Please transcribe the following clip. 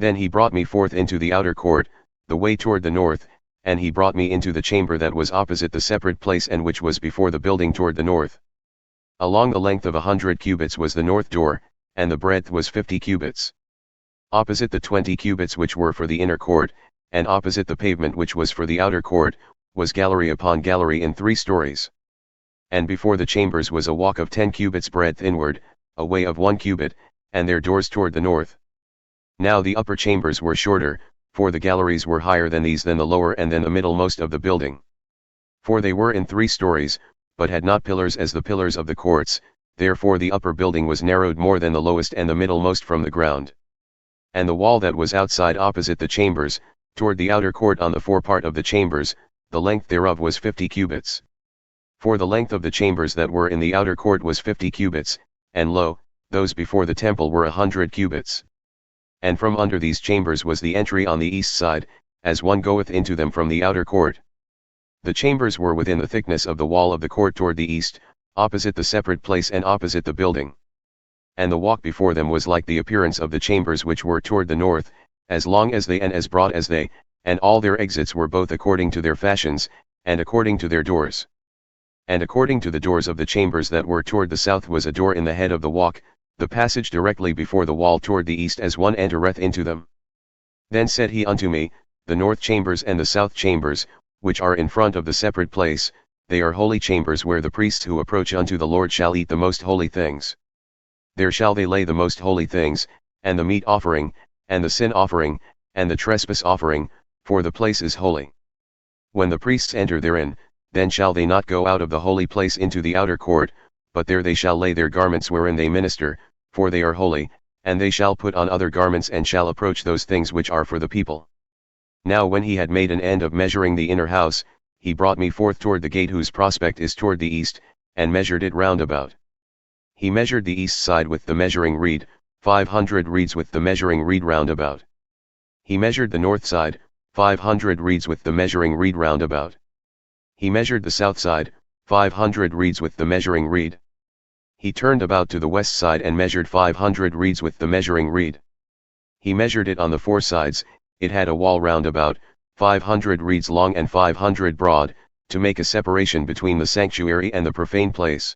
Then he brought me forth into the outer court, the way toward the north, and he brought me into the chamber that was opposite the separate place and which was before the building toward the north. Along the length of 100 cubits was the north door, and the breadth was 50 cubits. Opposite the 20 cubits which were for the inner court, and opposite the pavement which was for the outer court, was gallery upon gallery in 3 stories. And before the chambers was a walk of 10 cubits breadth inward, a way of 1 cubit, and their doors toward the north. Now the upper chambers were shorter, for the galleries were higher than these than the lower and than the middlemost of the building. For they were in 3 stories, but had not pillars as the pillars of the courts, therefore the upper building was narrowed more than the lowest and the middlemost from the ground. And the wall that was outside opposite the chambers, toward the outer court on the forepart of the chambers, the length thereof was 50 cubits. For the length of the chambers that were in the outer court was 50 cubits, and lo, those before the temple were 100 cubits. And from under these chambers was the entry on the east side, as one goeth into them from the outer court. The chambers were within the thickness of the wall of the court toward the east, opposite the separate place and opposite the building. And the walk before them was like the appearance of the chambers which were toward the north, as long as they and as broad as they, and all their exits were both according to their fashions, and according to their doors. And according to the doors of the chambers that were toward the south was a door in the head of the walk, the passage directly before the wall toward the east as one entereth into them. Then said he unto me, the north chambers and the south chambers, which are in front of the separate place, they are holy chambers where the priests who approach unto the Lord shall eat the most holy things. There shall they lay the most holy things, and the meat offering, and the sin offering, and the trespass offering, for the place is holy. When the priests enter therein, then shall they not go out of the holy place into the outer court, but there they shall lay their garments wherein they minister, for they are holy, and they shall put on other garments and shall approach those things which are for the people. Now when he had made an end of measuring the inner house, he brought me forth toward the gate whose prospect is toward the east, and measured it round about. He measured the east side with the measuring reed, 500 reeds with the measuring reed round about. He measured the north side, 500 reeds with the measuring reed round about. He measured the south side, 500 reeds with the measuring reed. He turned about to the west side and measured 500 reeds with the measuring reed. He measured it on the 4 sides, it had a wall round about, 500 reeds long and 500 broad, to make a separation between the sanctuary and the profane place.